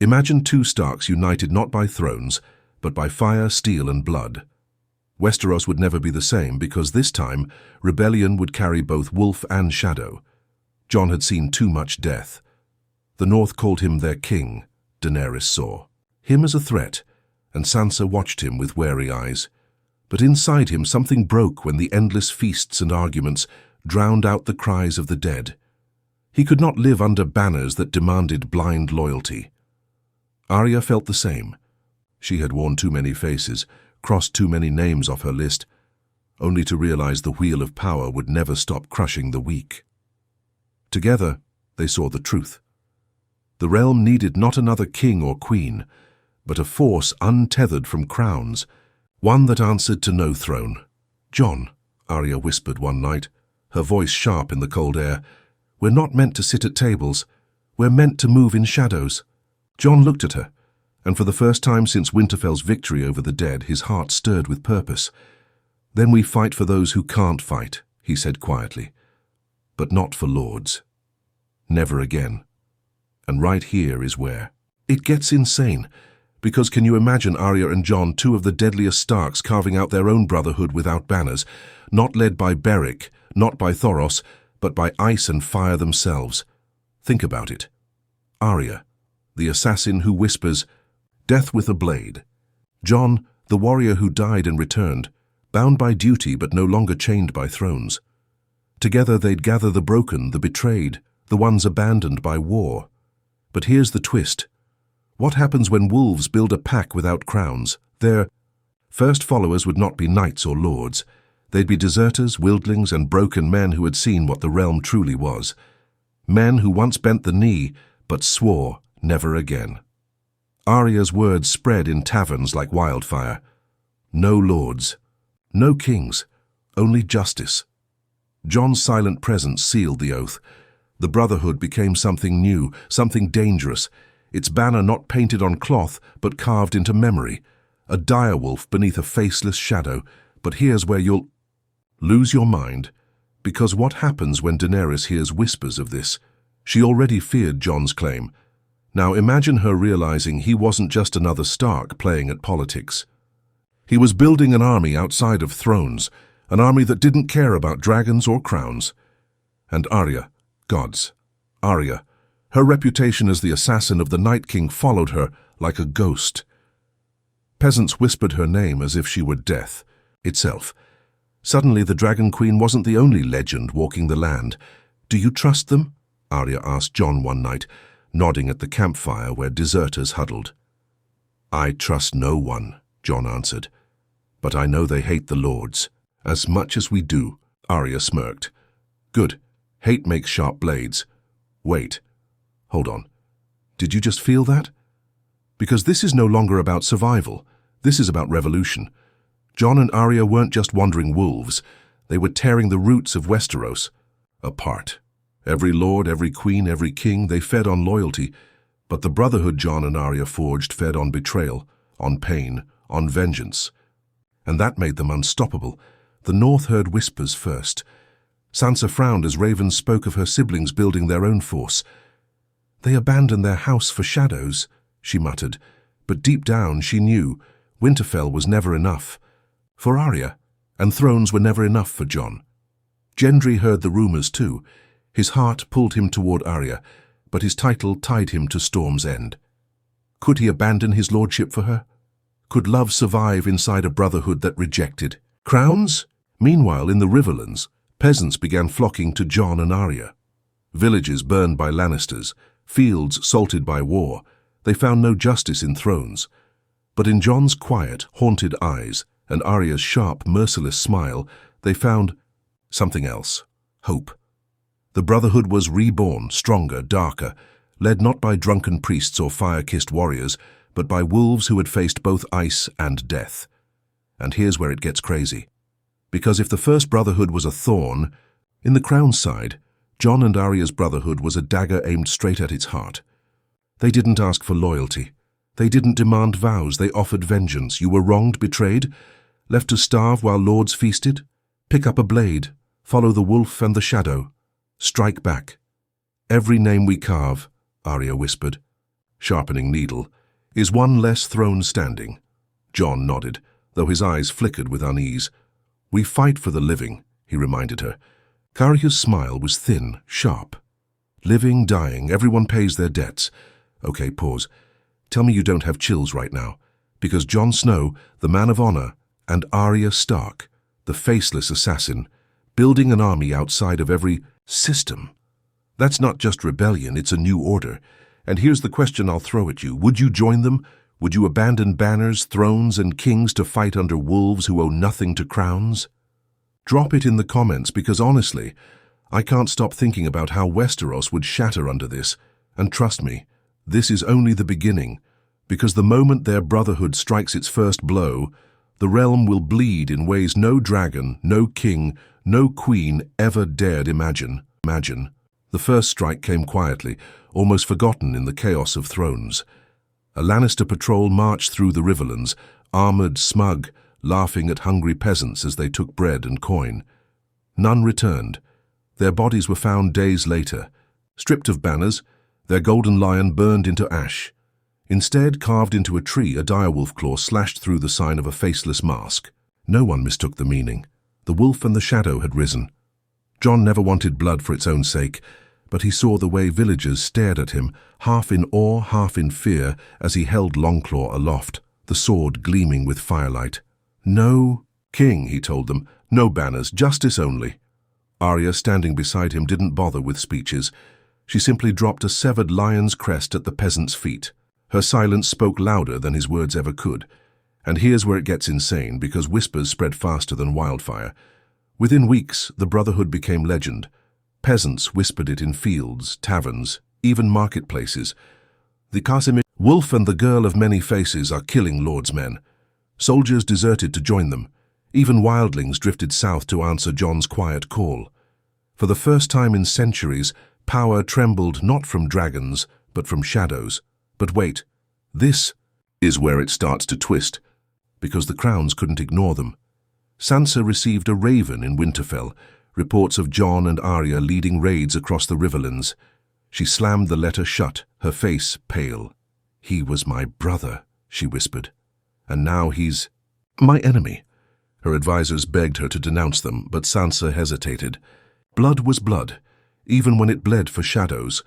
Imagine two Starks united not by thrones, but by fire, steel, and blood. Westeros would never be the same because this time, rebellion would carry both wolf and shadow. Jon had seen too much death. The North called him their king, Daenerys saw. Him as a threat, and Sansa watched him with wary eyes. But inside him something broke when the endless feasts and arguments drowned out the cries of the dead. He could not live under banners that demanded blind loyalty. Arya felt the same. She had worn too many faces, crossed too many names off her list, only to realize the wheel of power would never stop crushing the weak. Together, they saw the truth. The realm needed not another king or queen, but a force untethered from crowns, one that answered to no throne. "Jon," Arya whispered one night, her voice sharp in the cold air, "we're not meant to sit at tables. We're meant to move in shadows." Jon looked at her, and for the first time since Winterfell's victory over the dead, his heart stirred with purpose. "Then we fight for those who can't fight," he said quietly. "But not for lords. Never again. And right here is where it gets insane. Because can you imagine Arya and Jon, two of the deadliest Starks, carving out their own brotherhood without banners, not led by Beric, not by Thoros, but by ice and fire themselves? Think about it. Arya, the assassin who whispers, "Death with a blade." Jon, the warrior who died and returned, bound by duty but no longer chained by thrones. Together they'd gather the broken, the betrayed, the ones abandoned by war. But here's the twist. What happens when wolves build a pack without crowns? Their first followers would not be knights or lords. They'd be deserters, wildlings, and broken men who had seen what the realm truly was. Men who once bent the knee, but swore never again. Arya's words spread in taverns like wildfire. No lords, no kings, only justice. Jon's silent presence sealed the oath. The Brotherhood became something new, something dangerous. Its banner not painted on cloth, but carved into memory. A direwolf beneath a faceless shadow. But here's where you'll lose your mind. Because what happens when Daenerys hears whispers of this? She already feared Jon's claim. Now imagine her realizing he wasn't just another Stark playing at politics. He was building an army outside of thrones, an army that didn't care about dragons or crowns. And Arya, gods, Arya, her reputation as the assassin of the Night King followed her like a ghost. Peasants whispered her name as if she were death itself. Suddenly the Dragon Queen wasn't the only legend walking the land. "Do you trust them?" Arya asked Jon one night, nodding at the campfire where deserters huddled. "I trust no one," Jon answered. "But I know they hate the lords. As much as we do," Arya smirked. "Good. Hate makes sharp blades. Wait. Hold on. Did you just feel that? Because this is no longer about survival. This is about revolution. Jon and Arya weren't just wandering wolves. They were tearing the roots of Westeros apart. Every lord, every queen, every king, they fed on loyalty. But the Brotherhood Jon and Arya forged fed on betrayal, on pain, on vengeance. And that made them unstoppable. The North heard whispers first. Sansa frowned as ravens spoke of her siblings building their own force. "They abandoned their house for shadows," she muttered, but deep down she knew Winterfell was never enough for Arya, and thrones were never enough for Jon. Gendry heard the rumors too. His heart pulled him toward Arya, but his title tied him to Storm's End. Could he abandon his lordship for her? Could love survive inside a brotherhood that rejected crowns? Meanwhile, in the Riverlands, peasants began flocking to Jon and Arya. Villages burned by Lannisters, fields salted by war. They found no justice in thrones. But in Jon's quiet, haunted eyes and Arya's sharp, merciless smile, they found something else: hope. The Brotherhood was reborn, stronger, darker, led not by drunken priests or fire-kissed warriors, but by wolves who had faced both ice and death. And here's where it gets crazy. Because if the first Brotherhood was a thorn, in the Crown's side, Jon and Arya's Brotherhood was a dagger aimed straight at its heart. They didn't ask for loyalty. They didn't demand vows. They offered vengeance. You were wronged, betrayed, left to starve while lords feasted? Pick up a blade, follow the wolf and the shadow, strike back. "Every name we carve," Arya whispered, sharpening needle. Is one less throne standing? Jon nodded, though his eyes flickered with unease. We fight for the living, he reminded her. Arya's smile was thin, sharp. Living, dying, everyone pays their debts. Okay, pause. Tell me you don't have chills right now. Because Jon Snow, the man of honor, and Arya Stark, the faceless assassin, building an army outside of every system. That's not just rebellion, it's a new order. And here's the question I'll throw at you. Would you join them? Would you abandon banners, thrones, and kings to fight under wolves who owe nothing to crowns? Drop it in the comments because honestly, I can't stop thinking about how Westeros would shatter under this. And trust me, this is only the beginning, because the moment their brotherhood strikes its first blow, the realm will bleed in ways no dragon, no king, no queen ever dared imagine. The first strike came quietly, almost forgotten in the chaos of thrones. A Lannister patrol marched through the Riverlands, armored, smug, laughing at hungry peasants as they took bread and coin. None returned. Their bodies were found days later, stripped of banners, their golden lion burned into ash. Instead, carved into a tree, a direwolf claw slashed through the sign of a faceless mask. No one mistook the meaning. The wolf and the shadow had risen. Jon never wanted blood for its own sake, but he saw the way villagers stared at him, half in awe, half in fear, as he held Longclaw aloft, the sword gleaming with firelight. No king, he told them, no banners, justice only. Arya, standing beside him, didn't bother with speeches. She simply dropped a severed lion's crest at the peasant's feet. Her silence spoke louder than his words ever could. And here's where it gets insane, because whispers spread faster than wildfire. Within weeks, the Brotherhood became legend. Peasants whispered it in fields, taverns, even marketplaces. The Casimir wolf and the girl of many faces are killing Lord's men. Soldiers deserted to join them. Even wildlings drifted south to answer Jon's quiet call. For the first time in centuries, power trembled not from dragons, but from shadows. But wait, this is where it starts to twist, because the crowns couldn't ignore them. Sansa received a raven in Winterfell, reports of Jon and Arya leading raids across the Riverlands. She slammed the letter shut, her face pale. He was my brother, she whispered. And now he's my enemy. Her advisors begged her to denounce them, but Sansa hesitated. Blood was blood, even when it bled for shadows.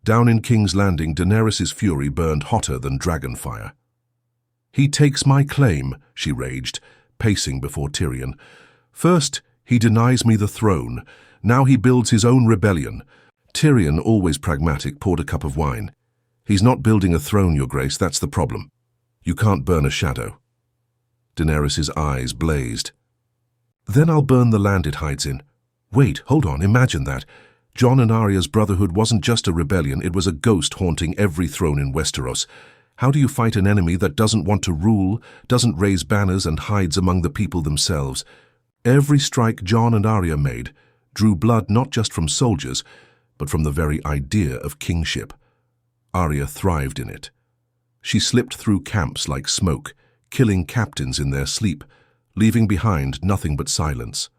Down in King's Landing, Daenerys' fury burned hotter than dragonfire. He takes my claim, she raged, pacing before Tyrion. First, he denies me the throne. Now he builds his own rebellion. Tyrion, always pragmatic, poured a cup of wine. He's not building a throne, Your Grace, that's the problem. You can't burn a shadow. Daenerys' eyes blazed. Then I'll burn the land it hides in. Wait, hold on, imagine that. Jon and Arya's Brotherhood wasn't just a rebellion, it was a ghost haunting every throne in Westeros. How do you fight an enemy that doesn't want to rule, doesn't raise banners, and hides among the people themselves? Every strike Jon and Arya made drew blood not just from soldiers, but from the very idea of kingship. Arya thrived in it. She slipped through camps like smoke, killing captains in their sleep, leaving behind nothing but silence.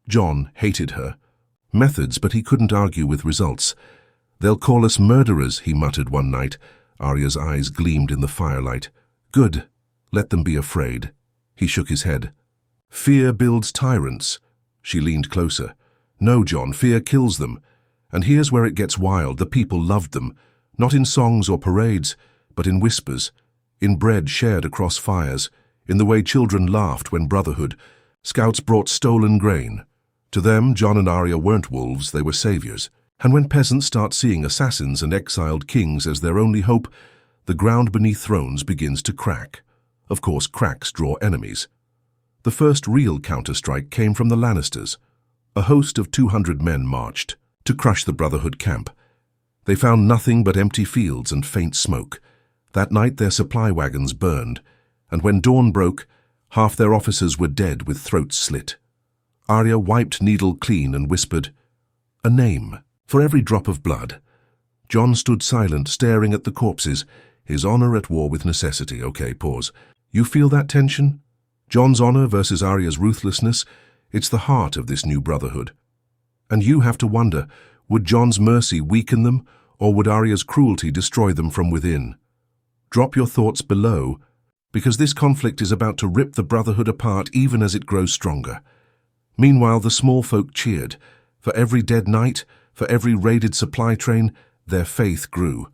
Jon hated her. Methods, but he couldn't argue with results. They'll call us murderers, he muttered one night. Arya's eyes gleamed in the firelight. Good. Let them be afraid. He shook his head. Fear builds tyrants. She leaned closer. No, Jon, fear kills them. And here's where it gets wild. The people loved them. Not in songs or parades, but in whispers. In bread shared across fires. In the way children laughed when Brotherhood. Scouts brought stolen grain. To them, Jon and Arya weren't wolves, they were saviors. And when peasants start seeing assassins and exiled kings as their only hope, the ground beneath thrones begins to crack. Of course, cracks draw enemies. The first real counter-strike came from the Lannisters. A host of 200 men marched to crush the Brotherhood camp. They found nothing but empty fields and faint smoke. That night their supply wagons burned, and when dawn broke, half their officers were dead with throats slit. Arya wiped needle clean and whispered, "A name for every drop of blood." Jon stood silent, staring at the corpses, his honor at war with necessity. Okay, pause. You feel that tension? Jon's honor versus Arya's ruthlessness? It's the heart of this new Brotherhood. And you have to wonder, would Jon's mercy weaken them, or would Arya's cruelty destroy them from within? Drop your thoughts below, because this conflict is about to rip the Brotherhood apart even as it grows stronger. Meanwhile, the small folk cheered. For every dead knight, for every raided supply train, their faith grew.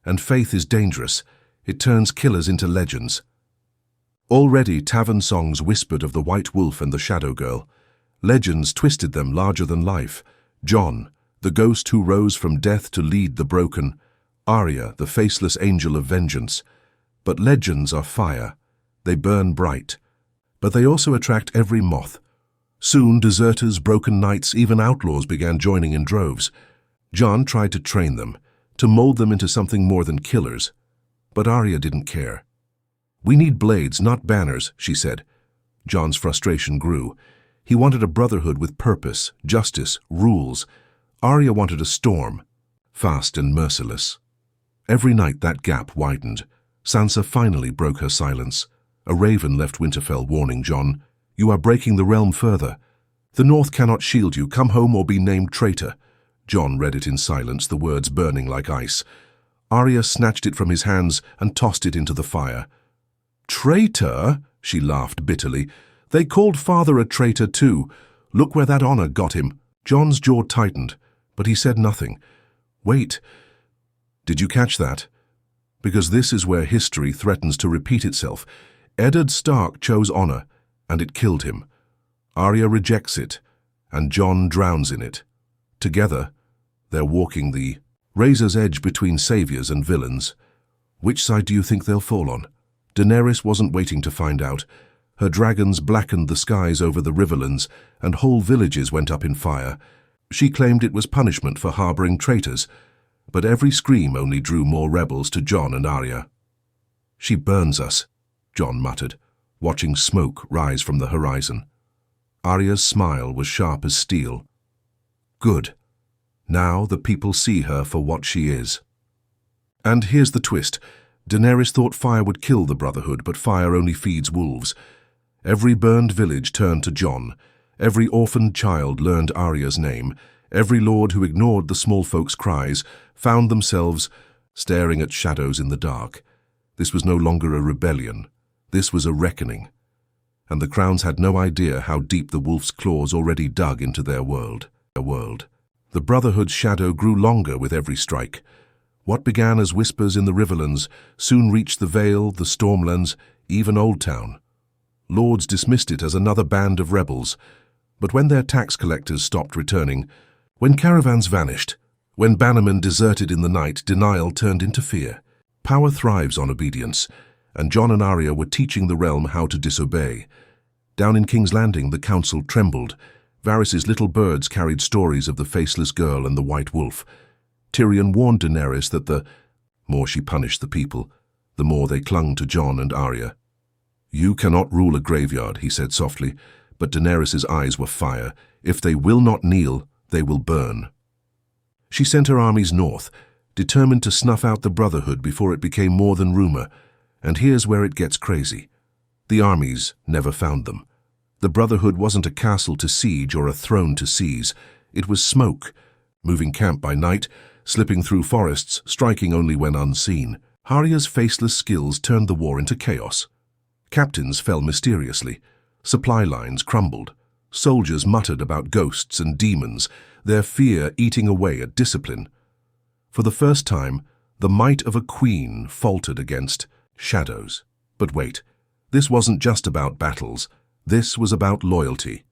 And faith is dangerous. It turns killers into legends. Already tavern songs whispered of the White Wolf and the Shadow Girl. Legends twisted them larger than life. Jon, the ghost who rose from death to lead the broken. Arya, the faceless angel of vengeance. But legends are fire. They burn bright. But they also attract every moth. Soon, deserters, broken knights, even outlaws began joining in droves. Jon tried to train them, to mold them into something more than killers. But Arya didn't care. "We need blades, not banners," she said. Jon's frustration grew. He wanted a brotherhood with purpose, justice, rules. Arya wanted a storm, fast and merciless. Every night that gap widened. Sansa finally broke her silence. A raven left Winterfell warning Jon, "You are breaking the realm further. The North cannot shield you. Come home or be named traitor." Jon read it in silence, the words burning like ice. Arya snatched it from his hands and tossed it into the fire. "Traitor?" she laughed bitterly. "They called father a traitor too. Look where that honor got him." Jon's jaw tightened, but he said nothing. "Wait. Did you catch that? Because this is where history threatens to repeat itself. Eddard Stark chose honor, and it killed him. Arya rejects it, and Jon drowns in it. Together, they're walking the razor's edge between saviors and villains. Which side do you think they'll fall on?" Daenerys wasn't waiting to find out. Her dragons blackened the skies over the riverlands, and whole villages went up in fire. She claimed it was punishment for harboring traitors, but every scream only drew more rebels to Jon and Arya. "She burns us," Jon muttered, watching smoke rise from the horizon. Arya's smile was sharp as steel. "Good. Now the people see her for what she is." And here's the twist. Daenerys thought fire would kill the Brotherhood, but fire only feeds wolves. Every burned village turned to Jon. Every orphaned child learned Arya's name. Every lord who ignored the small folks' cries found themselves staring at shadows in the dark. This was no longer a rebellion. This was a reckoning. And the Crowns had no idea how deep the wolf's claws already dug into their world. The Brotherhood's shadow grew longer with every strike. What began as whispers in the Riverlands soon reached the Vale, the Stormlands, even Old Town. Lords dismissed it as another band of rebels. But when their tax collectors stopped returning, when caravans vanished, when bannermen deserted in the night, denial turned into fear. Power thrives on obedience, and Jon and Arya were teaching the realm how to disobey. Down in King's Landing, the council trembled. Varys's little birds carried stories of the faceless girl and the White Wolf. Tyrion warned Daenerys that the more she punished the people, the more they clung to Jon and Arya. "You cannot rule a graveyard," he said softly, but Daenerys' eyes were fire. "If they will not kneel, they will burn." She sent her armies north, determined to snuff out the Brotherhood before it became more than rumor. And here's where it gets crazy. The armies never found them. The Brotherhood wasn't a castle to siege or a throne to seize. It was smoke, moving camp by night, slipping through forests, striking only when unseen. Arya's faceless skills turned the war into chaos. Captains fell mysteriously. Supply lines crumbled. Soldiers muttered about ghosts and demons, their fear eating away at discipline. For the first time, the might of a queen faltered against shadows. But wait, this wasn't just about battles. This was about loyalty.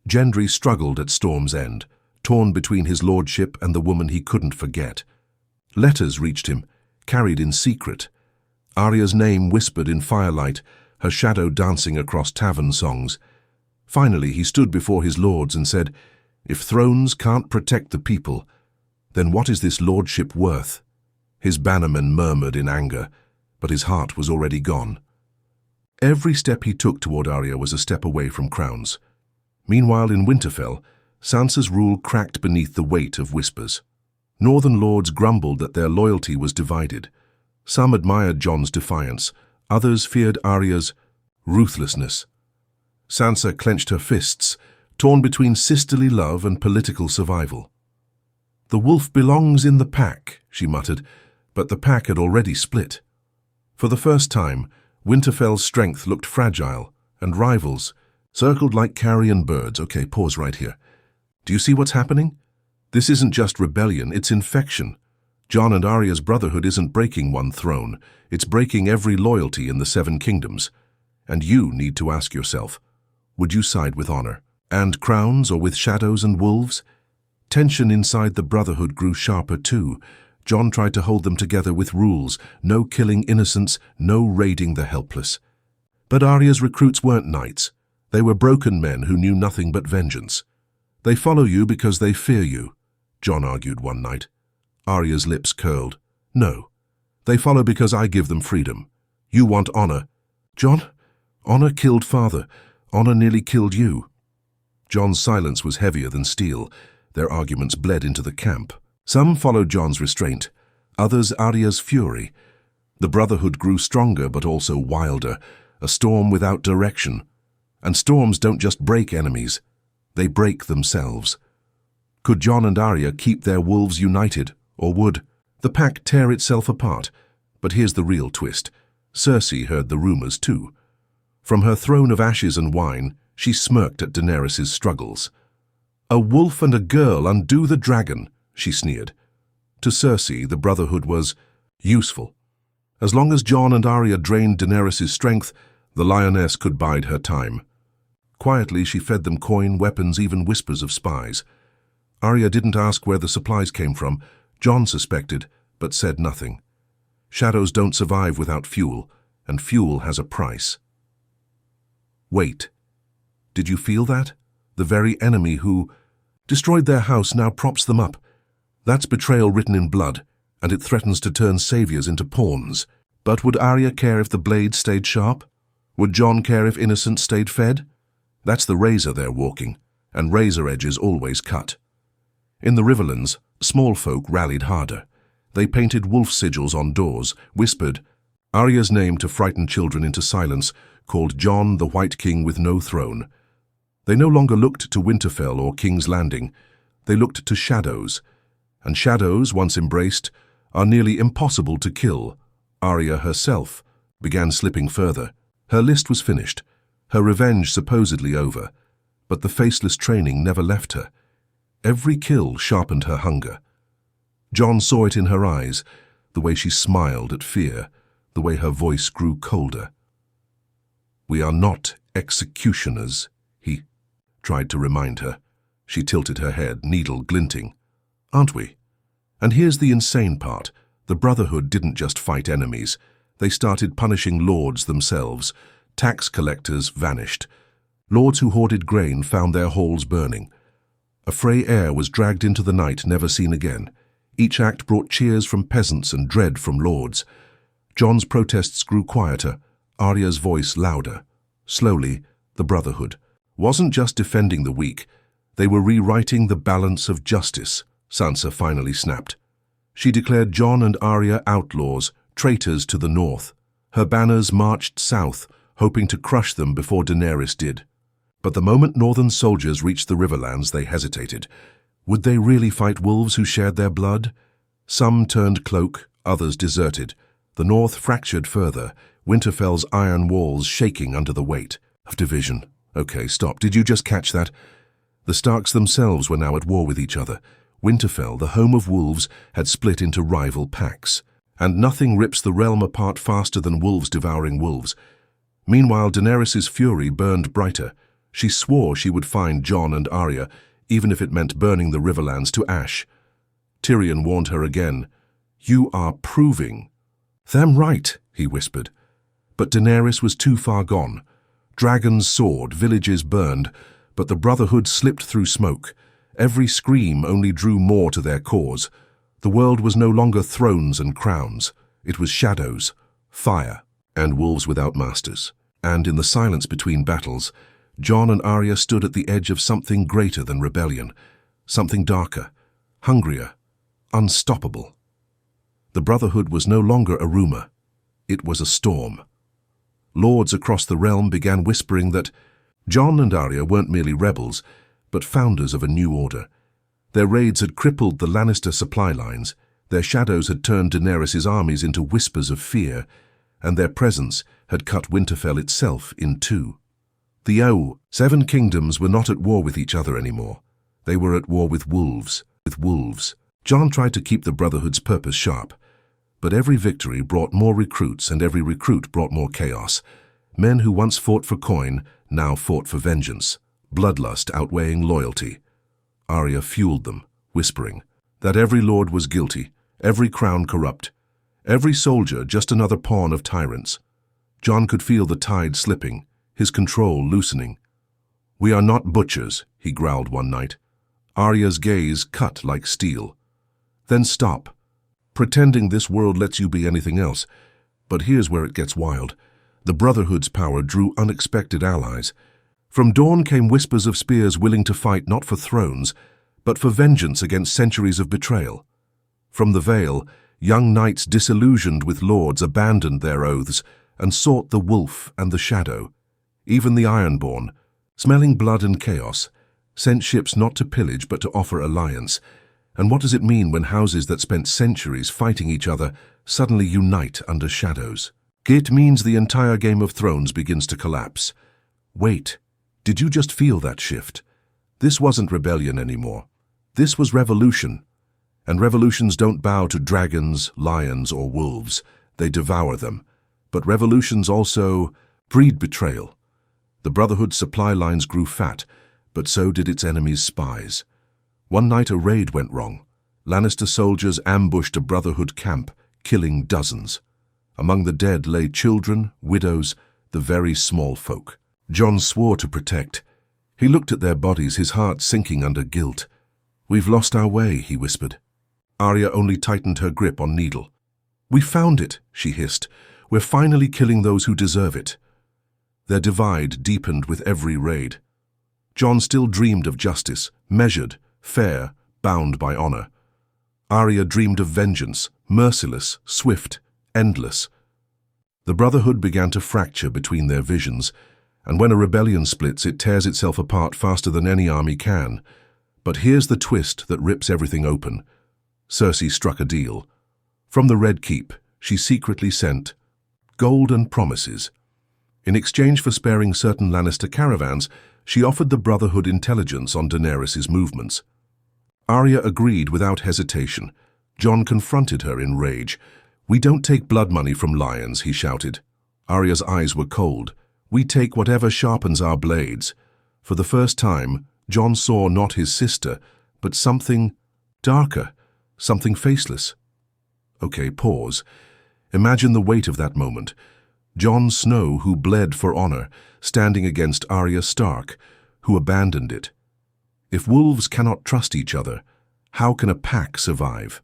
Gendry struggled at Storm's End, torn between his lordship and the woman he couldn't forget. Letters reached him, carried in secret. Arya's name whispered in firelight, her shadow dancing across tavern songs. Finally, he stood before his lords and said, "If thrones can't protect the people, then what is this lordship worth?" His bannermen murmured in anger, but his heart was already gone. Every step he took toward Arya was a step away from crowns. Meanwhile, in Winterfell, Sansa's rule cracked beneath the weight of whispers. Northern lords grumbled that their loyalty was divided. Some admired Jon's defiance, others feared Arya's ruthlessness. Sansa clenched her fists, torn between sisterly love and political survival. "The wolf belongs in the pack," she muttered, but the pack had already split. For the first time, Winterfell's strength looked fragile, and rivals circled like carrion birds. Okay, pause right here. Do you see what's happening? This isn't just rebellion, it's infection. Jon and Arya's Brotherhood isn't breaking one throne, it's breaking every loyalty in the Seven Kingdoms. And you need to ask yourself, would you side with honor and crowns or with shadows and wolves? Tension inside the Brotherhood grew sharper too. Jon tried to hold them together with rules, no killing innocents, no raiding the helpless. But Arya's recruits weren't knights. They were broken men who knew nothing but vengeance. "They follow you because they fear you," Jon argued one night. Arya's lips curled. "No, they follow because I give them freedom. You want honor." "Jon, honor killed father. Honor nearly killed you." Jon's silence was heavier than steel. Their arguments bled into the camp. Some followed Jon's restraint, others Arya's fury. The Brotherhood grew stronger but also wilder, a storm without direction. And storms don't just break enemies, they break themselves. Could Jon and Arya keep their wolves united, or would the pack tear itself apart? But here's the real twist. Cersei heard the rumors too. From her throne of ashes and wine, she smirked at Daenerys' struggles. "A wolf and a girl undo the dragon," she sneered. To Cersei, the Brotherhood was useful. As long as Jon and Arya drained Daenerys' strength, the lioness could bide her time. Quietly, she fed them coin, weapons, even whispers of spies. Arya didn't ask where the supplies came from. Jon suspected, but said nothing. Shadows don't survive without fuel, and fuel has a price. Wait. Did you feel that? The very enemy who destroyed their house now props them up. That's betrayal written in blood, and it threatens to turn saviors into pawns. But would Arya care if the blade stayed sharp? Would Jon care if innocents stayed fed? That's the razor they're walking, and razor edges always cut. In the Riverlands, small folk rallied harder. They painted wolf sigils on doors, whispered Arya's name to frighten children into silence, called Jon the White King with no throne. They no longer looked to Winterfell or King's Landing. They looked to shadows. And shadows, once embraced, are nearly impossible to kill. Arya herself began slipping further. Her list was finished, her revenge supposedly over, but the faceless training never left her. Every kill sharpened her hunger. Jon saw it in her eyes, the way she smiled at fear, the way her voice grew colder. "We are not executioners," he tried to remind her. She tilted her head, needle glinting. "Aren't we?" And here's the insane part. The Brotherhood didn't just fight enemies. They started punishing lords themselves. Tax collectors vanished. Lords who hoarded grain found their halls burning. A fray heir was dragged into the night, never seen again. Each act brought cheers from peasants and dread from lords. Jon's protests grew quieter, Arya's voice louder. Slowly, the Brotherhood wasn't just defending the weak. They were rewriting the balance of justice, Sansa finally snapped. She declared Jon and Arya outlaws, traitors to the north. Her banners marched south, hoping to crush them before Daenerys did. But the moment northern soldiers reached the Riverlands, they hesitated. Would they really fight wolves who shared their blood? Some turned cloak, others deserted. The north fractured further, Winterfell's iron walls shaking under the weight of division. Okay, stop. Did you just catch that? The Starks themselves were now at war with each other. Winterfell, the home of wolves, had split into rival packs. And nothing rips the realm apart faster than wolves devouring wolves. Meanwhile, Daenerys' fury burned brighter. She swore she would find Jon and Arya, even if it meant burning the Riverlands to ash. Tyrion warned her again. "You are proving." "Them right," he whispered. But Daenerys was too far gone. Dragons soared, villages burned, but the Brotherhood slipped through smoke. Every scream only drew more to their cause. The world was no longer thrones and crowns. It was shadows, fire, and wolves without masters. And in the silence between battles, Jon and Arya stood at the edge of something greater than rebellion, something darker, hungrier, unstoppable. The Brotherhood was no longer a rumor. It was a storm. Lords across the realm began whispering that Jon and Arya weren't merely rebels, but founders of a new order. Their raids had crippled the Lannister supply lines, their shadows had turned Daenerys' armies into whispers of fear, and their presence had cut Winterfell itself in two. The 7 kingdoms were not at war with each other anymore. They were at war with wolves. Jon tried to keep the Brotherhood's purpose sharp, but every victory brought more recruits and every recruit brought more chaos. Men who once fought for coin now fought for vengeance, bloodlust outweighing loyalty. Arya fueled them, whispering that every lord was guilty, every crown corrupt, every soldier just another pawn of tyrants. Jon could feel the tide slipping, his control loosening. "We are not butchers," he growled one night. Arya's gaze cut like steel. "Then stop, pretending this world lets you be anything else." But here's where it gets wild. The Brotherhood's power drew unexpected allies. From Dawn came whispers of spears willing to fight not for thrones, but for vengeance against centuries of betrayal. From the Vale, young knights disillusioned with lords abandoned their oaths and sought the wolf and the shadow. Even the Ironborn, smelling blood and chaos, sent ships not to pillage but to offer alliance. And what does it mean when houses that spent centuries fighting each other suddenly unite under shadows? It means the entire Game of Thrones begins to collapse. Wait, did you just feel that shift? This wasn't rebellion anymore. This was revolution. And revolutions don't bow to dragons, lions, or wolves. They devour them. But revolutions also breed betrayal. The Brotherhood's supply lines grew fat, but so did its enemies' spies. One night a raid went wrong. Lannister soldiers ambushed a Brotherhood camp, killing dozens. Among the dead lay children, widows, the very small folk. Jon swore to protect. He looked at their bodies, his heart sinking under guilt. "We've lost our way," he whispered. Arya only tightened her grip on Needle. "We found it," she hissed. "We're finally killing those who deserve it." Their divide deepened with every raid. Jon still dreamed of justice, measured, fair, bound by honor. Arya dreamed of vengeance, merciless, swift, endless. The Brotherhood began to fracture between their visions, and when a rebellion splits, it tears itself apart faster than any army can. But here's the twist that rips everything open. Cersei struck a deal. From the Red Keep, she secretly sent gold and promises. In exchange for sparing certain Lannister caravans, she offered the Brotherhood intelligence on Daenerys' movements. Arya agreed without hesitation. Jon confronted her in rage. "We don't take blood money from lions," he shouted. Arya's eyes were cold. "We take whatever sharpens our blades." For the first time, Jon saw not his sister, but something darker, something faceless. Okay, pause. Imagine the weight of that moment. Jon Snow, who bled for honor, standing against Arya Stark, who abandoned it. If wolves cannot trust each other, how can a pack survive?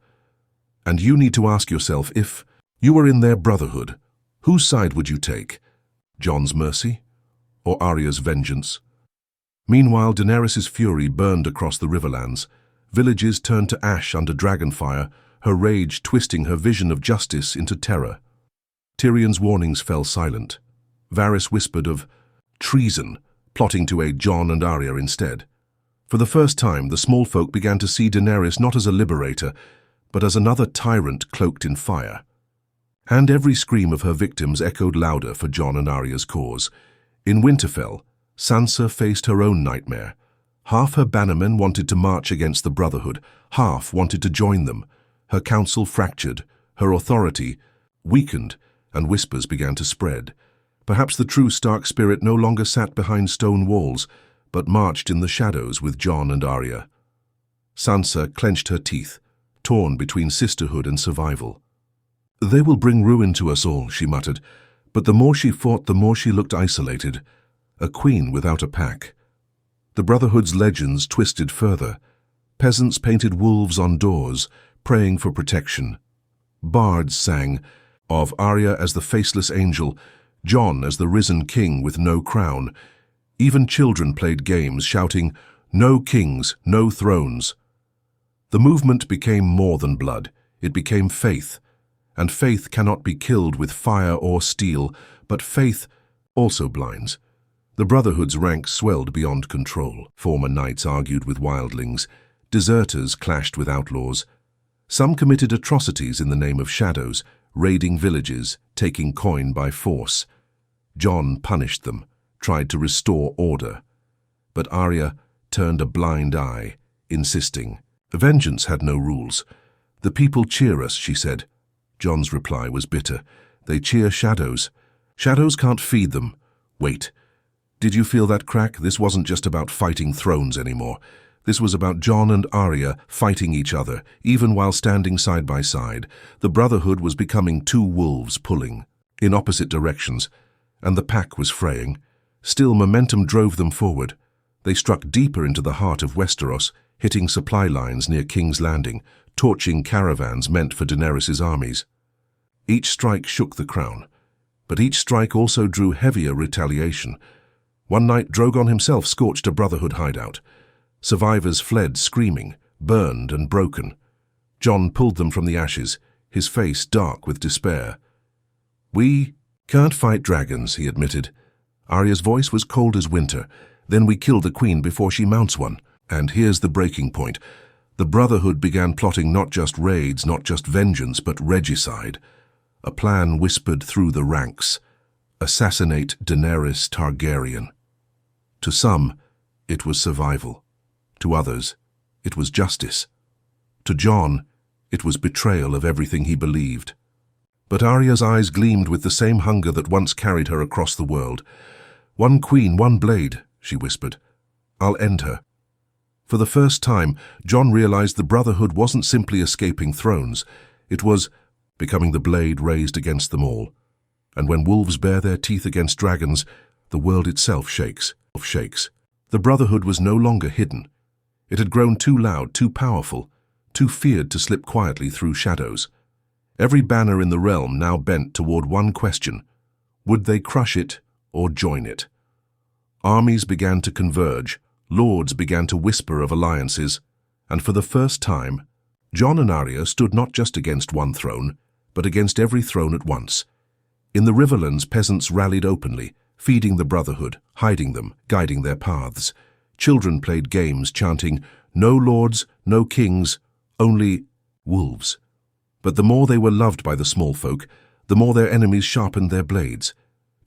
And you need to ask yourself, if you were in their Brotherhood, whose side would you take? Jon's mercy or Arya's vengeance? Meanwhile, Daenerys' fury burned across the riverlands. Villages turned to ash under dragonfire, her rage twisting her vision of justice into terror. Tyrion's warnings fell silent. Varys whispered of treason, plotting to aid Jon and Arya instead. For the first time, the small folk began to see Daenerys not as a liberator, but as another tyrant cloaked in fire. And every scream of her victims echoed louder for Jon and Arya's cause. In Winterfell, Sansa faced her own nightmare. Half her bannermen wanted to march against the Brotherhood, half wanted to join them. Her council fractured, her authority weakened, and whispers began to spread. Perhaps the true Stark spirit no longer sat behind stone walls, but marched in the shadows with Jon and Arya. Sansa clenched her teeth, torn between sisterhood and survival. "They will bring ruin to us all," she muttered, but the more she fought, the more she looked isolated, a queen without a pack. The Brotherhood's legends twisted further. Peasants painted wolves on doors, praying for protection. Bards sang of Arya as the faceless angel, Jon as the risen king with no crown. Even children played games, shouting, "No kings, no thrones." The movement became more than blood. It became faith. And faith cannot be killed with fire or steel, but faith also blinds. The Brotherhood's ranks swelled beyond control. Former knights argued with wildlings. Deserters clashed with outlaws. Some committed atrocities in the name of shadows, raiding villages, taking coin by force. Jon punished them, tried to restore order. But Arya turned a blind eye, insisting. Vengeance had no rules. "The people cheer us," she said. Jon's reply was bitter. "They cheer shadows. Shadows can't feed them. Wait. Did you feel that crack? This wasn't just about fighting thrones anymore. This was about Jon and Arya fighting each other, even while standing side by side. The Brotherhood was becoming two wolves pulling in opposite directions, and the pack was fraying. Still, momentum drove them forward. They struck deeper into the heart of Westeros, hitting supply lines near King's Landing, torching caravans meant for Daenerys' armies. Each strike shook the crown, but each strike also drew heavier retaliation. One night, Drogon himself scorched a Brotherhood hideout. Survivors fled screaming, burned and broken. Jon pulled them from the ashes, his face dark with despair. "We can't fight dragons," he admitted. Arya's voice was cold as winter. "Then we kill the queen before she mounts one. And here's the breaking point. The Brotherhood began plotting not just raids, not just vengeance, but regicide. A plan whispered through the ranks. Assassinate Daenerys Targaryen. To some, it was survival. To others, it was justice. To Jon, it was betrayal of everything he believed. But Arya's eyes gleamed with the same hunger that once carried her across the world. "One queen, one blade," she whispered. "I'll end her." For the first time, Jon realized the Brotherhood wasn't simply escaping thrones. It was becoming the blade raised against them all. And when wolves bare their teeth against dragons, the world itself shakes. The Brotherhood was no longer hidden. It had grown too loud, too powerful, too feared to slip quietly through shadows. Every banner in the realm now bent toward one question: would they crush it or join it? Armies began to converge, lords began to whisper of alliances, and for the first time, Jon and Arya stood not just against one throne, but against every throne at once. In the Riverlands, peasants rallied openly, feeding the Brotherhood, hiding them, guiding their paths. Children played games, chanting, "No lords, no kings, only wolves." But the more they were loved by the small folk, the more their enemies sharpened their blades.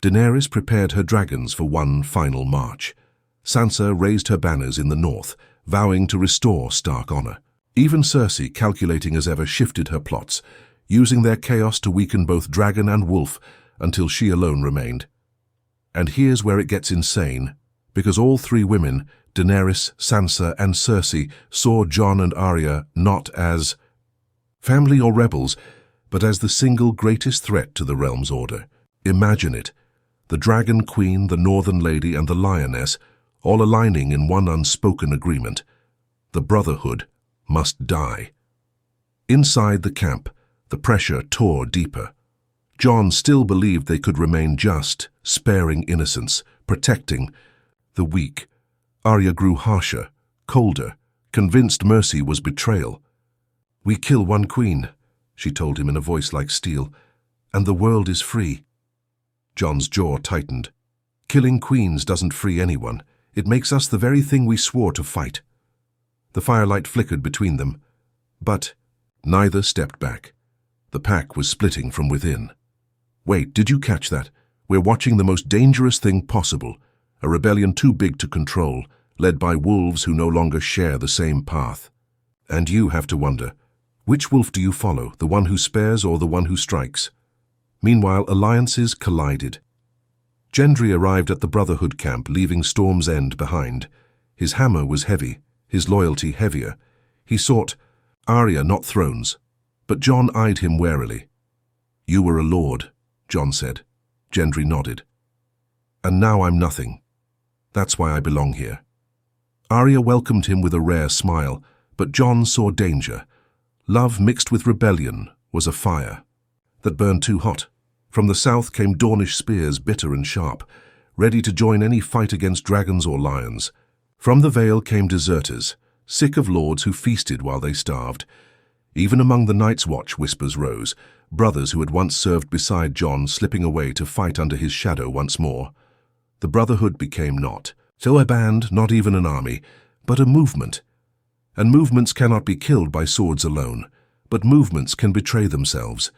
Daenerys prepared her dragons for one final march. Sansa raised her banners in the north, vowing to restore Stark honor. Even Cersei, calculating as ever, shifted her plots, using their chaos to weaken both dragon and wolf until she alone remained. And here's where it gets insane, because all three women, Daenerys, Sansa, and Cersei, saw Jon and Arya not as family or rebels, but as the single greatest threat to the realm's order. Imagine it. The Dragon Queen, the Northern Lady, and the Lioness, all aligning in one unspoken agreement. The Brotherhood must die. Inside the camp, the pressure tore deeper. Jon still believed they could remain just, sparing innocents, protecting the weak. Arya grew harsher, colder, convinced mercy was betrayal. "We kill one queen," she told him in a voice like steel, "and the world is free." Jon's jaw tightened. "Killing queens doesn't free anyone. It makes us the very thing we swore to fight." The firelight flickered between them, but neither stepped back. The pack was splitting from within. "Wait, did you catch that? We're watching the most dangerous thing possible, a rebellion too big to control, led by wolves who no longer share the same path. And you have to wonder, which wolf do you follow, the one who spares or the one who strikes?" Meanwhile, alliances collided. Gendry arrived at the Brotherhood camp, leaving Storm's End behind. His hammer was heavy, his loyalty heavier. He sought Arya, not thrones. But Jon eyed him warily. "You were a lord," Jon said. Gendry nodded. "And now I'm nothing. That's why I belong here." Arya welcomed him with a rare smile, but Jon saw danger. Love mixed with rebellion was a fire that burned too hot. From the south came Dornish spears, bitter and sharp, ready to join any fight against dragons or lions. From the Vale came deserters, sick of lords who feasted while they starved. Even among the Night's Watch, whispers rose, brothers who had once served beside Jon slipping away to fight under his shadow once more. The Brotherhood became not so a band, not even an army, but a movement. And movements cannot be killed by swords alone, but movements can betray themselves.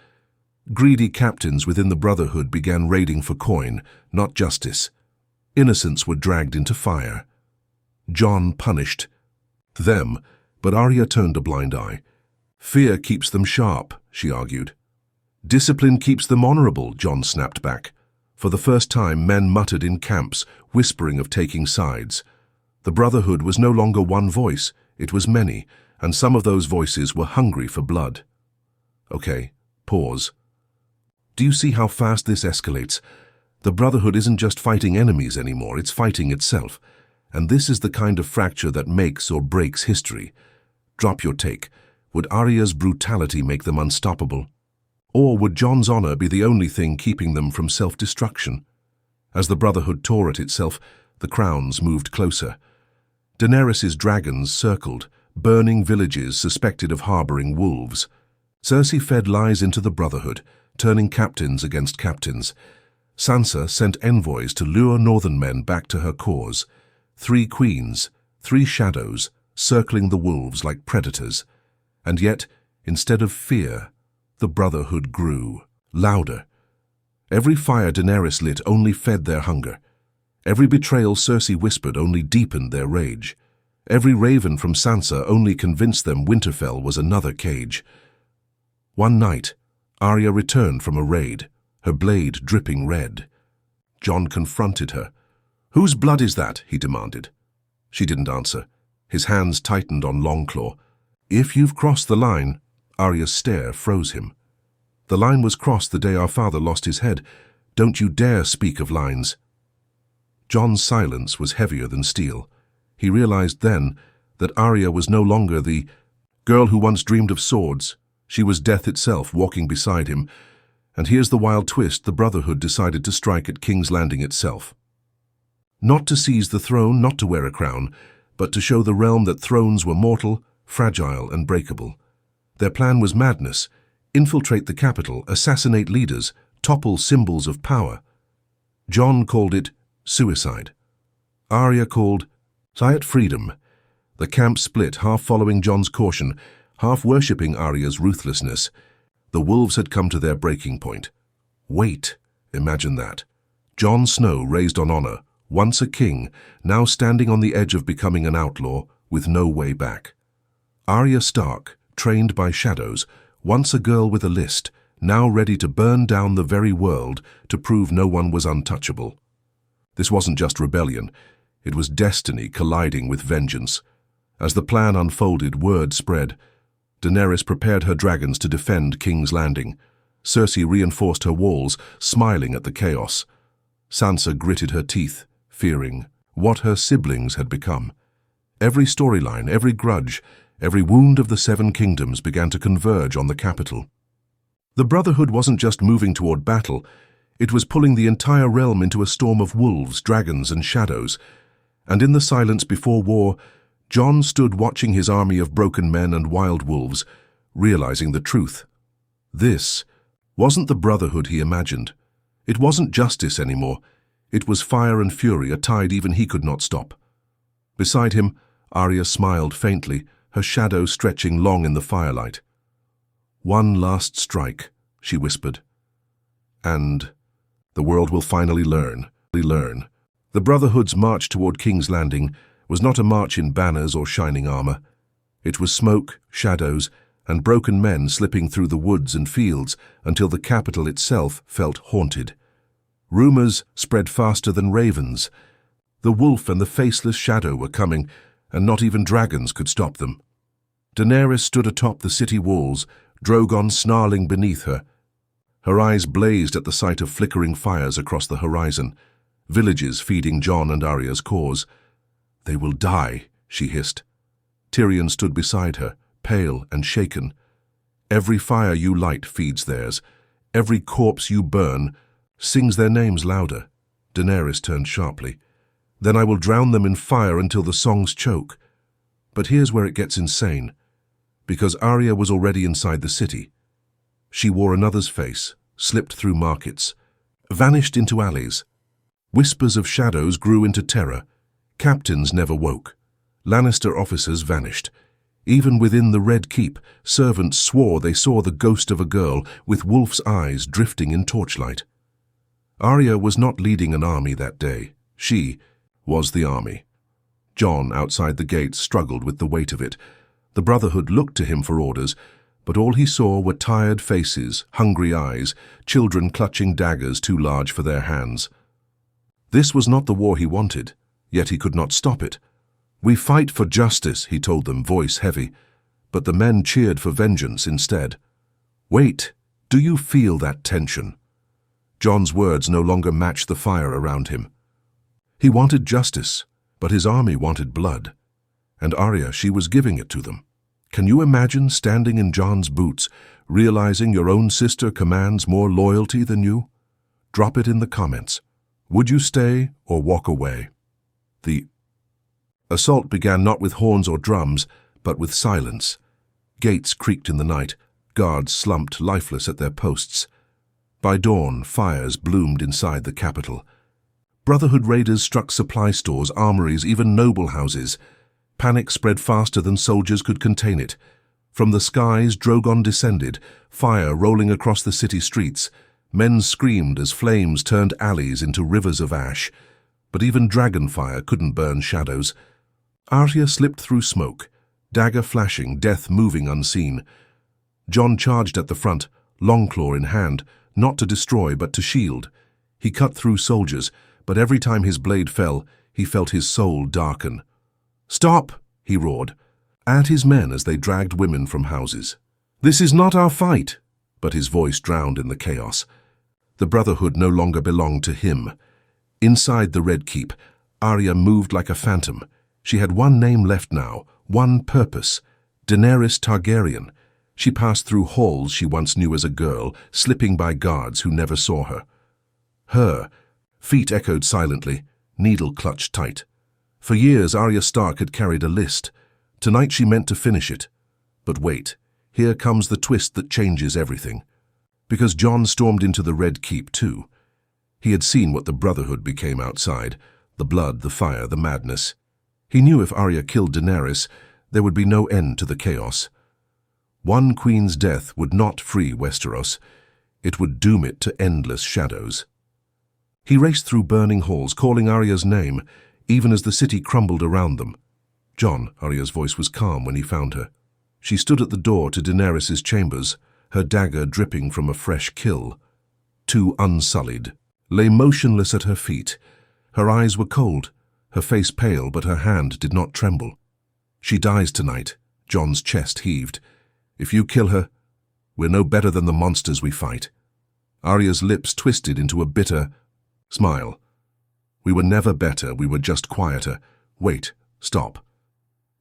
Greedy captains within the Brotherhood began raiding for coin, not justice. Innocents were dragged into fire. Jon punished them, but Arya turned a blind eye. Fear keeps them sharp, she argued. Discipline keeps them honorable, Jon snapped back. For the first time, men muttered in camps, whispering of taking sides. The Brotherhood was no longer one voice, it was many, and some of those voices were hungry for blood. Okay, pause. Do you see how fast this escalates? The Brotherhood isn't just fighting enemies anymore, it's fighting itself. And this is the kind of fracture that makes or breaks history. Drop your take. Would Arya's brutality make them unstoppable? Or would Jon's honor be the only thing keeping them from self-destruction? As the Brotherhood tore at itself, the crowns moved closer. Daenerys's dragons circled, burning villages suspected of harboring wolves. Cersei fed lies into the Brotherhood, turning captains against captains. Sansa sent envoys to lure northern men back to her cause. 3 queens, 3 shadows, circling the wolves like predators. And yet, instead of fear, the Brotherhood grew, louder. Every fire Daenerys lit only fed their hunger. Every betrayal Cersei whispered only deepened their rage. Every raven from Sansa only convinced them Winterfell was another cage. One night, Arya returned from a raid, her blade dripping red. Jon confronted her. "Whose blood is that?" he demanded. She didn't answer. His hands tightened on Longclaw. "If you've crossed the line," Arya's stare froze him. "The line was crossed the day our father lost his head. Don't you dare speak of lines." Jon's silence was heavier than steel. He realized then that Arya was no longer the girl who once dreamed of swords. She was death itself walking beside him. And here's the wild twist: the Brotherhood decided to strike at King's Landing itself. Not to seize the throne, not to wear a crown, but to show the realm that thrones were mortal, fragile, and breakable. Their plan was madness: infiltrate the capital, assassinate leaders, topple symbols of power. Jon called it suicide. Arya called it freedom. The camp split, half following Jon's caution, half worshipping Arya's ruthlessness. The wolves had come to their breaking point. Wait, imagine that. Jon Snow raised on honor, once a king, now standing on the edge of becoming an outlaw, with no way back. Arya Stark, trained by shadows, once a girl with a list, now ready to burn down the very world to prove no one was untouchable. This wasn't just rebellion, it was destiny colliding with vengeance. As the plan unfolded, word spread. Daenerys prepared her dragons to defend King's Landing. Cersei reinforced her walls, smiling at the chaos. Sansa gritted her teeth, fearing what her siblings had become. Every storyline, every grudge, every wound of the 7 kingdoms began to converge on the capital. The Brotherhood wasn't just moving toward battle, it was pulling the entire realm into a storm of wolves, dragons, and shadows. And in the silence before war, Jon stood watching his army of broken men and wild wolves, realizing the truth. This wasn't the Brotherhood he imagined. It wasn't justice anymore. It was fire and fury, a tide even he could not stop. Beside him, Arya smiled faintly, her shadow stretching long in the firelight. "One last strike," she whispered. "And the world will finally learn. The Brotherhood's march toward King's Landing was not a march in banners or shining armor. It was smoke, shadows, and broken men slipping through the woods and fields until the capital itself felt haunted. Rumors spread faster than ravens. The wolf and the faceless shadow were coming, and not even dragons could stop them. Daenerys stood atop the city walls, Drogon snarling beneath her. Her eyes blazed at the sight of flickering fires across the horizon, villages feeding Jon and Arya's cause. "They will die," she hissed. Tyrion stood beside her, pale and shaken. "Every fire you light feeds theirs. Every corpse you burn sings their names louder." Daenerys turned sharply. "Then I will drown them in fire until the songs choke." But here's where it gets insane. Because Arya was already inside the city. She wore another's face, slipped through markets, vanished into alleys. Whispers of shadows grew into terror. Captains never woke. Lannister officers vanished. Even within the Red Keep, servants swore they saw the ghost of a girl with wolf's eyes drifting in torchlight. Arya was not leading an army that day. She was the army. Jon, outside the gates, struggled with the weight of it. The Brotherhood looked to him for orders, but all he saw were tired faces, hungry eyes, children clutching daggers too large for their hands. This was not the war he wanted, yet he could not stop it. "We fight for justice," he told them, voice heavy, but the men cheered for vengeance instead. "Wait, do you feel that tension?" Jon's words no longer matched the fire around him. He wanted justice, but his army wanted blood. And Arya, she was giving it to them. Can you imagine standing in Jon's boots, realizing your own sister commands more loyalty than you? Drop it in the comments. Would you stay or walk away? The assault began not with horns or drums, but with silence. Gates creaked in the night, guards slumped lifeless at their posts. By dawn, fires bloomed inside the capital. Brotherhood raiders struck supply stores, armories, even noble houses. Panic spread faster than soldiers could contain it. From the skies, Drogon descended, fire rolling across the city streets. Men screamed as flames turned alleys into rivers of ash. But even dragonfire couldn't burn shadows. Arya slipped through smoke, dagger flashing, death moving unseen. Jon charged at the front, longclaw in hand, not to destroy but to shield. He cut through soldiers, but every time his blade fell, he felt his soul darken. "Stop!" he roared, at his men as they dragged women from houses. "This is not our fight!" But his voice drowned in the chaos. The Brotherhood no longer belonged to him. Inside the Red Keep, Arya moved like a phantom. She had one name left now, one purpose: Daenerys Targaryen. She passed through halls she once knew as a girl, slipping by guards who never saw her. Her feet echoed silently, needle clutched tight. For years, Arya Stark had carried a list. Tonight she meant to finish it. But wait, here comes the twist that changes everything. Because Jon stormed into the Red Keep too. He had seen what the Brotherhood became outside, the blood, the fire, the madness. He knew if Arya killed Daenerys, there would be no end to the chaos. One queen's death would not free Westeros. It would doom it to endless shadows. He raced through burning halls, calling Arya's name, even as the city crumbled around them. "Jon," Arya's voice was calm when he found her. She stood at the door to Daenerys' chambers, her dagger dripping from a fresh kill. Too unsullied, lay motionless at her feet. Her eyes were cold, her face pale, but her hand did not tremble. "She dies tonight," Jon's chest heaved. "If you kill her, we're no better than the monsters we fight." Arya's lips twisted into a bitter smile. "We were never better, we were just quieter. Wait, stop.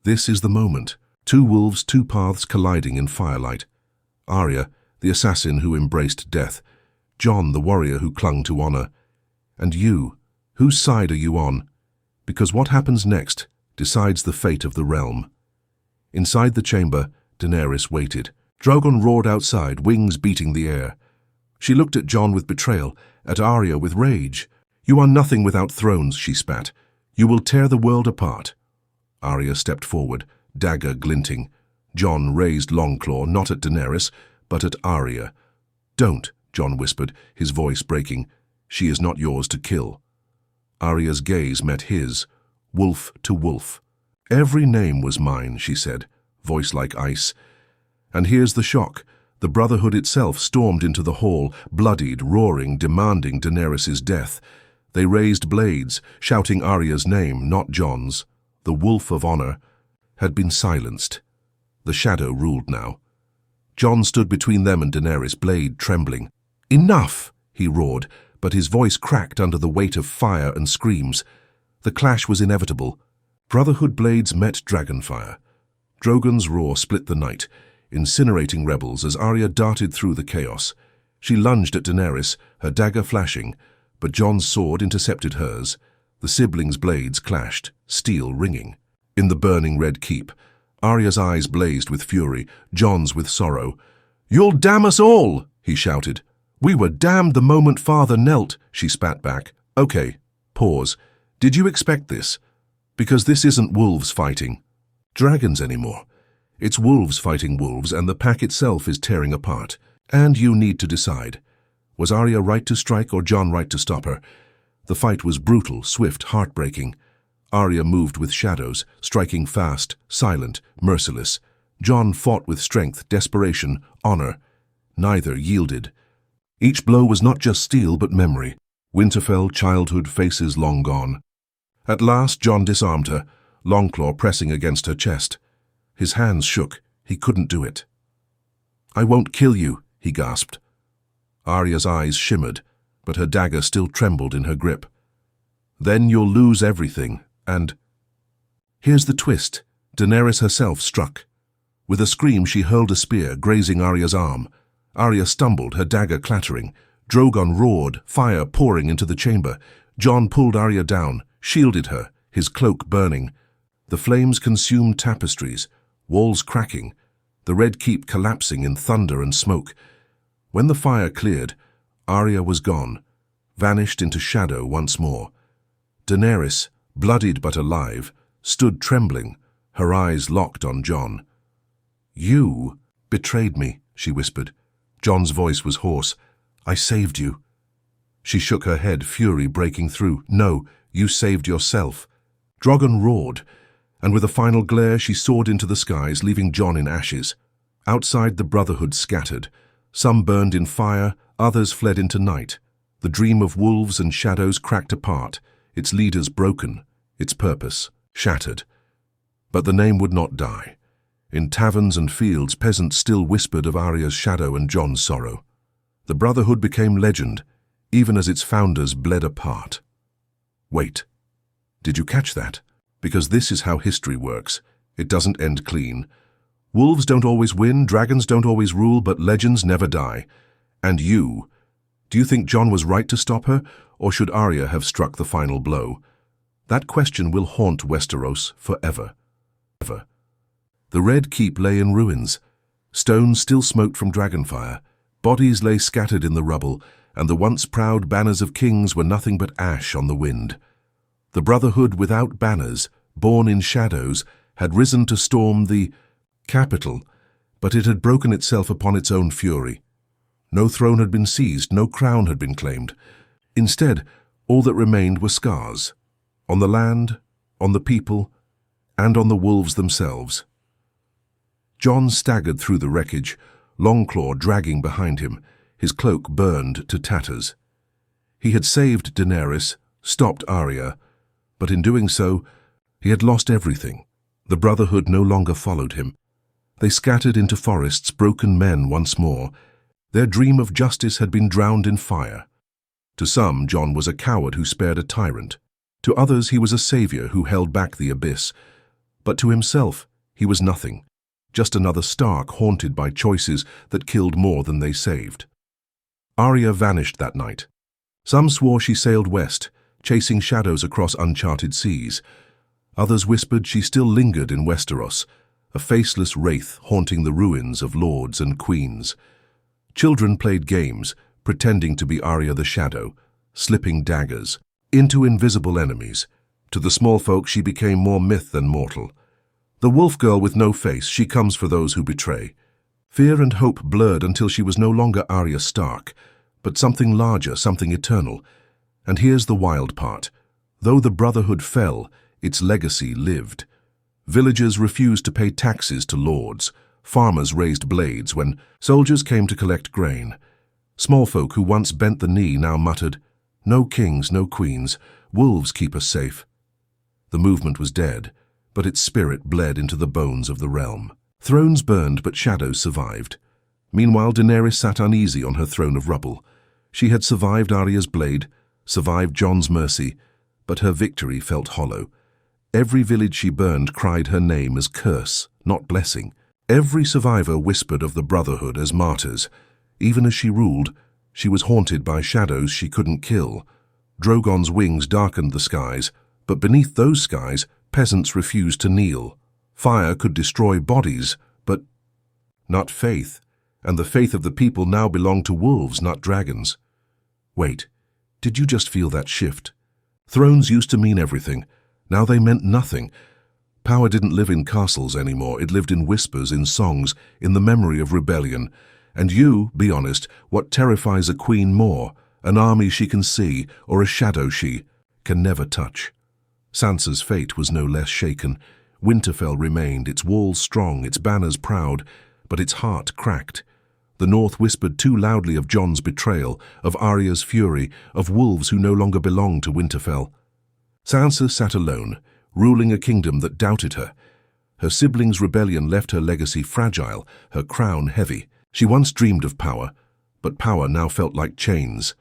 This is the moment. Two wolves, two paths colliding in firelight. Arya, the assassin who embraced death. Jon, the warrior who clung to honor. And you, whose side are you on? Because what happens next decides the fate of the realm." Inside the chamber, Daenerys waited. Drogon roared outside, wings beating the air. She looked at Jon with betrayal, at Arya with rage. "You are nothing without thrones," she spat. "You will tear the world apart." Arya stepped forward, dagger glinting. Jon raised Longclaw, not at Daenerys, but at Arya. "Don't," Jon whispered, his voice breaking. "She is not yours to kill." Arya's gaze met his, wolf to wolf. "Every name was mine," she said, voice like ice. And here's the shock. The Brotherhood itself stormed into the hall, bloodied, roaring, demanding Daenerys' death. They raised blades, shouting Arya's name, not Jon's. The wolf of honor had been silenced. The shadow ruled now. Jon stood between them and Daenerys, blade trembling. "Enough!" he roared, but his voice cracked under the weight of fire and screams. The clash was inevitable. Brotherhood blades met dragonfire. Drogon's roar split the night, incinerating rebels as Arya darted through the chaos. She lunged at Daenerys, her dagger flashing, but Jon's sword intercepted hers. The siblings' blades clashed, steel ringing. In the burning Red Keep, Arya's eyes blazed with fury, Jon's with sorrow. "You'll damn us all!" he shouted. "We were damned the moment father knelt," she spat back. "Okay, pause. Did you expect this? Because this isn't wolves fighting dragons anymore. It's wolves fighting wolves, and the pack itself is tearing apart. And you need to decide. Was Arya right to strike or Jon right to stop her? The fight was brutal, swift, heartbreaking. Arya moved with shadows, striking fast, silent, merciless. Jon fought with strength, desperation, honor. Neither yielded. Each blow was not just steel but memory. Winterfell, childhood, faces long gone. At last Jon disarmed her, Longclaw pressing against her chest. His hands shook. He couldn't do it. "I won't kill you," he gasped. Arya's eyes shimmered, but her dagger still trembled in her grip. "Then you'll lose everything, and—" Here's the twist. Daenerys herself struck. With a scream she hurled a spear, grazing Arya's arm. Arya stumbled, her dagger clattering. Drogon roared, fire pouring into the chamber. Jon pulled Arya down, shielded her, his cloak burning. The flames consumed tapestries, walls cracking, the Red Keep collapsing in thunder and smoke. When the fire cleared, Arya was gone, vanished into shadow once more. Daenerys, bloodied but alive, stood trembling, her eyes locked on Jon. "You betrayed me," she whispered. Jon's voice was hoarse. "I saved you." She shook her head, fury breaking through. "No, you saved yourself." Drogon roared, and with a final glare she soared into the skies, leaving Jon in ashes. Outside, the Brotherhood scattered. Some burned in fire, others fled into night. The dream of wolves and shadows cracked apart, its leaders broken, its purpose shattered. But the name would not die. In taverns and fields, peasants still whispered of Arya's shadow and Jon's sorrow. The Brotherhood became legend, even as its founders bled apart. Wait. Did you catch that? Because this is how history works. It doesn't end clean. Wolves don't always win, dragons don't always rule, but legends never die. And you? Do you think Jon was right to stop her, or should Arya have struck the final blow? That question will haunt Westeros forever. The Red Keep lay in ruins. Stones still smoked from dragonfire. Bodies lay scattered in the rubble, and the once proud banners of kings were nothing but ash on the wind. The Brotherhood without banners, born in shadows, had risen to storm the capital, but it had broken itself upon its own fury. No throne had been seized, no crown had been claimed. Instead, all that remained were scars, on the land, on the people, and on the wolves themselves. Jon staggered through the wreckage, Longclaw dragging behind him, his cloak burned to tatters. He had saved Daenerys, stopped Arya, but in doing so, he had lost everything. The Brotherhood no longer followed him. They scattered into forests, broken men once more. Their dream of justice had been drowned in fire. To some, Jon was a coward who spared a tyrant. To others, he was a savior who held back the abyss. But to himself, he was nothing. Just another Stark haunted by choices that killed more than they saved. Arya vanished that night. Some swore she sailed west, chasing shadows across uncharted seas. Others whispered she still lingered in Westeros, a faceless wraith haunting the ruins of lords and queens. Children played games, pretending to be Arya the Shadow, slipping daggers into invisible enemies. To the small folk she became more myth than mortal. The wolf girl with no face, she comes for those who betray. Fear and hope blurred until she was no longer Arya Stark, but something larger, something eternal. And here's the wild part. Though the Brotherhood fell, its legacy lived. Villagers refused to pay taxes to lords. Farmers raised blades when soldiers came to collect grain. Small folk who once bent the knee now muttered, "No kings, no queens. Wolves keep us safe." The movement was dead, but its spirit bled into the bones of the realm. Thrones burned, but shadows survived. Meanwhile, Daenerys sat uneasy on her throne of rubble. She had survived Arya's blade, survived Jon's mercy, but her victory felt hollow. Every village she burned cried her name as curse, not blessing. Every survivor whispered of the Brotherhood as martyrs. Even as she ruled, she was haunted by shadows she couldn't kill. Drogon's wings darkened the skies, but beneath those skies, peasants refused to kneel. Fire could destroy bodies, but not faith, and the faith of the people now belonged to wolves, not dragons. Wait, did you just feel that shift? Thrones used to mean everything. Now they meant nothing. Power didn't live in castles anymore. It lived in whispers, in songs, in the memory of rebellion. And you, be honest, what terrifies a queen more? An army she can see, or a shadow she can never touch? Sansa's fate was no less shaken. Winterfell remained, its walls strong, its banners proud, but its heart cracked. The North whispered too loudly of Jon's betrayal, of Arya's fury, of wolves who no longer belonged to Winterfell. Sansa sat alone, ruling a kingdom that doubted her. Her siblings' rebellion left her legacy fragile, her crown heavy. She once dreamed of power, but power now felt like chains.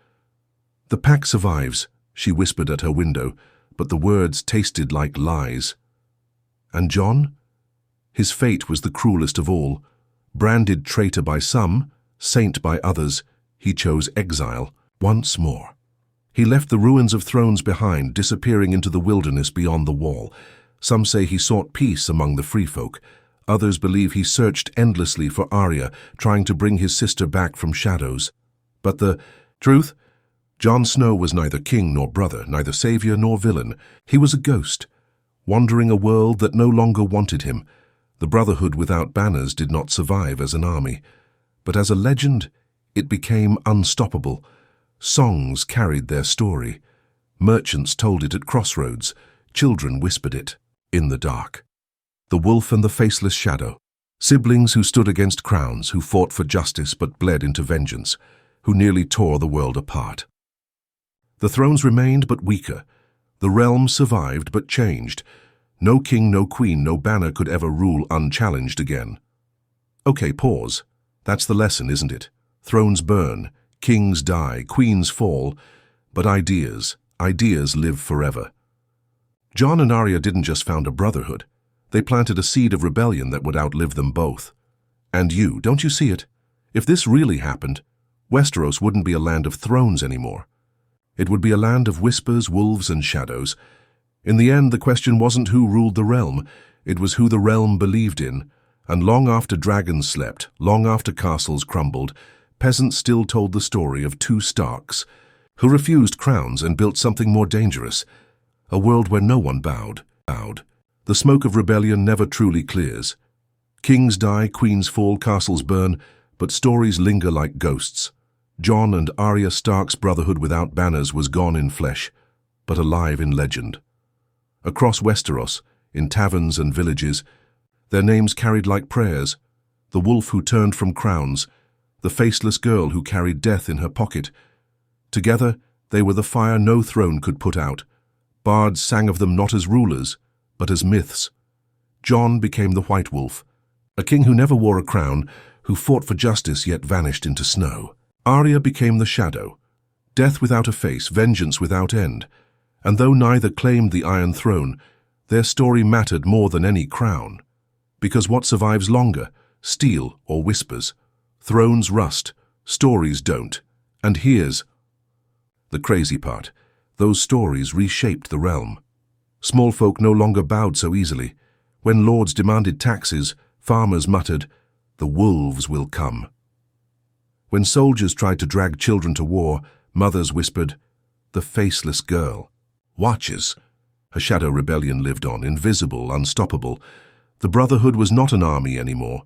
"The pack survives," she whispered at her window, but the words tasted like lies. And Jon? His fate was the cruelest of all. Branded traitor by some, saint by others, he chose exile once more. He left the ruins of thrones behind, disappearing into the wilderness beyond the wall. Some say he sought peace among the free folk. Others believe he searched endlessly for Arya, trying to bring his sister back from shadows. But the truth? Jon Snow was neither king nor brother, neither savior nor villain. He was a ghost, wandering a world that no longer wanted him. The Brotherhood without banners did not survive as an army, but as a legend, it became unstoppable. Songs carried their story. Merchants told it at crossroads. Children whispered it in the dark. The wolf and the faceless shadow. Siblings who stood against crowns, who fought for justice but bled into vengeance, who nearly tore the world apart. The thrones remained but weaker. The realm survived but changed. No king, no queen, no banner could ever rule unchallenged again. Okay, pause. That's the lesson, isn't it? Thrones burn, kings die, queens fall, but ideas live forever. Jon and Arya didn't just found a brotherhood. They planted a seed of rebellion that would outlive them both. And don't you see it? If this really happened, Westeros wouldn't be a land of thrones anymore. It would be a land of whispers, wolves, and shadows. In the end, the question wasn't who ruled the realm, it was who the realm believed in. And long after dragons slept, long after castles crumbled, peasants still told the story of two Starks who refused crowns and built something more dangerous, a world where no one bowed. The smoke of rebellion never truly clears. Kings die, queens fall, castles burn, but stories linger like ghosts. Jon and Arya Stark's brotherhood without banners was gone in flesh, but alive in legend. Across Westeros, in taverns and villages, their names carried like prayers: the wolf who turned from crowns, the faceless girl who carried death in her pocket. Together, they were the fire no throne could put out. Bards sang of them not as rulers, but as myths. Jon became the White Wolf, a king who never wore a crown, who fought for justice yet vanished into snow. Arya became the Shadow, death without a face, vengeance without end. And though neither claimed the Iron Throne, their story mattered more than any crown. Because what survives longer, steel or whispers? Thrones rust, stories don't. And here's the crazy part: those stories reshaped the realm. Small folk no longer bowed so easily. When lords demanded taxes, farmers muttered, "The wolves will come." When soldiers tried to drag children to war, mothers whispered, "The faceless girl." Watches. A shadow rebellion lived on, invisible, unstoppable. The Brotherhood was not an army anymore.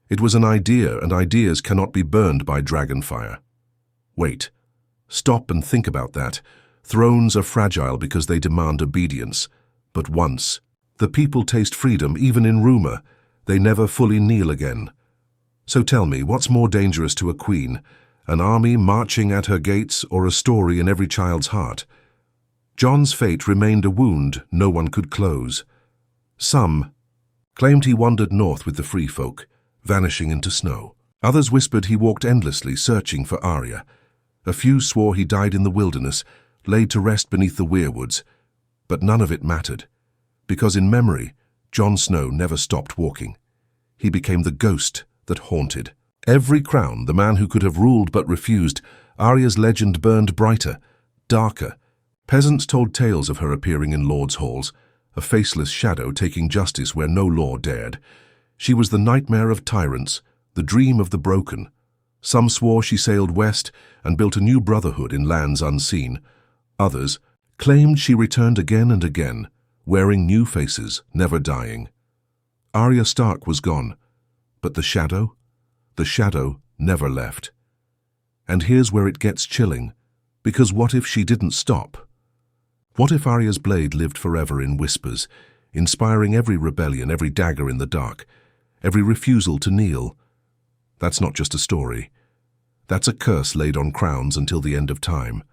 It was an idea, and ideas cannot be burned by dragonfire. Wait. Stop and think about that. Thrones are fragile because they demand obedience. But once the people taste freedom, even in rumor, they never fully kneel again. So tell me, what's more dangerous to a queen? An army marching at her gates, or a story in every child's heart? Jon's fate remained a wound no one could close. Some claimed he wandered north with the free folk, vanishing into snow. Others whispered he walked endlessly, searching for Arya. A few swore he died in the wilderness, laid to rest beneath the weirwoods. But none of it mattered, because in memory, Jon Snow never stopped walking. He became the ghost that haunted. Every crown, the man who could have ruled but refused, Arya's legend burned brighter, darker. Peasants told tales of her appearing in lords' halls, a faceless shadow taking justice where no law dared. She was the nightmare of tyrants, the dream of the broken. Some swore she sailed west and built a new brotherhood in lands unseen. Others claimed she returned again and again, wearing new faces, never dying. Arya Stark was gone, but the shadow never left. And here's where it gets chilling, because what if she didn't stop? What if Arya's blade lived forever in whispers, inspiring every rebellion, every dagger in the dark, every refusal to kneel? That's not just a story. That's a curse laid on crowns until the end of time.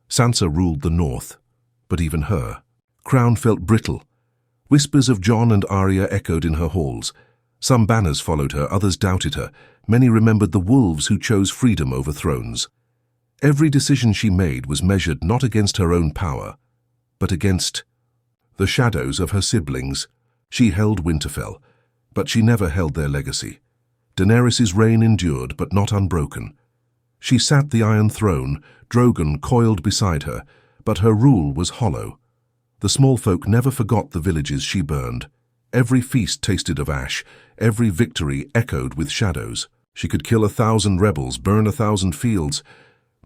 Sansa ruled the north, but even her crown felt brittle. Whispers of Jon and Arya echoed in her halls. Some banners followed her, others doubted her. Many remembered the wolves who chose freedom over thrones. Every decision she made was measured not against her own power, but against the shadows of her siblings. She held Winterfell, but she never held their legacy. Daenerys' reign endured, but not unbroken. She sat the Iron Throne, Drogon coiled beside her, but her rule was hollow. The small folk never forgot the villages she burned. Every feast tasted of ash, every victory echoed with shadows. She could kill 1,000 rebels, burn 1,000 fields,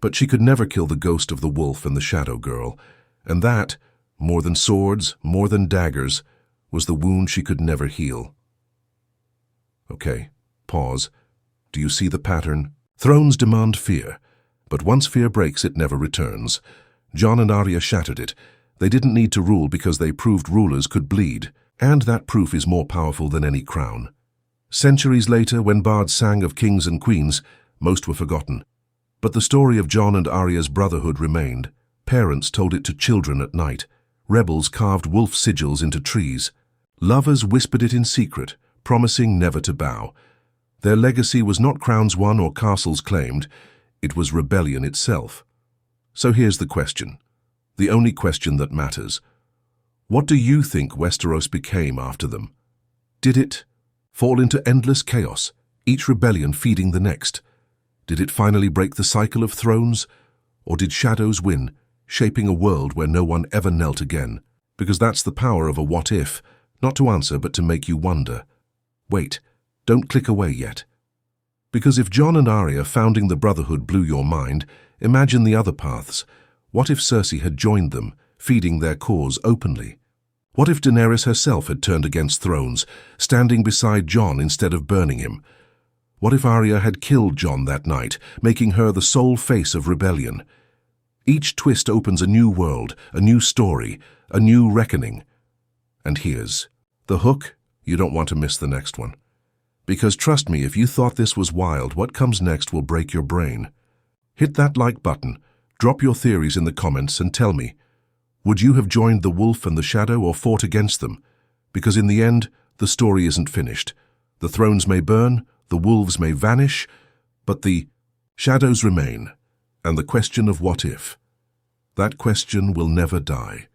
but she could never kill the ghost of the wolf and the shadow girl. And that, more than swords, more than daggers, was the wound she could never heal. Okay, pause. Do you see the pattern? Thrones demand fear, but once fear breaks, it never returns. Jon and Arya shattered it. They didn't need to rule because they proved rulers could bleed, and that proof is more powerful than any crown. Centuries later, when bards sang of kings and queens, most were forgotten. But the story of Jon and Arya's brotherhood remained. Parents told it to children at night. Rebels carved wolf sigils into trees. Lovers whispered it in secret, promising never to bow. Their legacy was not crowns won or castles claimed. It was rebellion itself. So here's the question, the only question that matters. What do you think Westeros became after them? Did it fall into endless chaos, each rebellion feeding the next? Did it finally break the cycle of thrones? Or did shadows win, shaping a world where no one ever knelt again? Because that's the power of a what if, not to answer but to make you wonder. Wait, don't click away yet. Because if Jon and Arya founding the Brotherhood blew your mind, imagine the other paths. What if Cersei had joined them, feeding their cause openly? What if Daenerys herself had turned against thrones, standing beside Jon instead of burning him? What if Arya had killed Jon that night, making her the sole face of rebellion? Each twist opens a new world, a new story, a new reckoning. And here's the hook. You don't want to miss the next one. Because trust me, if you thought this was wild, what comes next will break your brain. Hit that like button, drop your theories in the comments and tell me, would you have joined the wolf and the shadow or fought against them? Because in the end, the story isn't finished. The thrones may burn, the wolves may vanish, but the shadows remain. And the question of what if, that question will never die.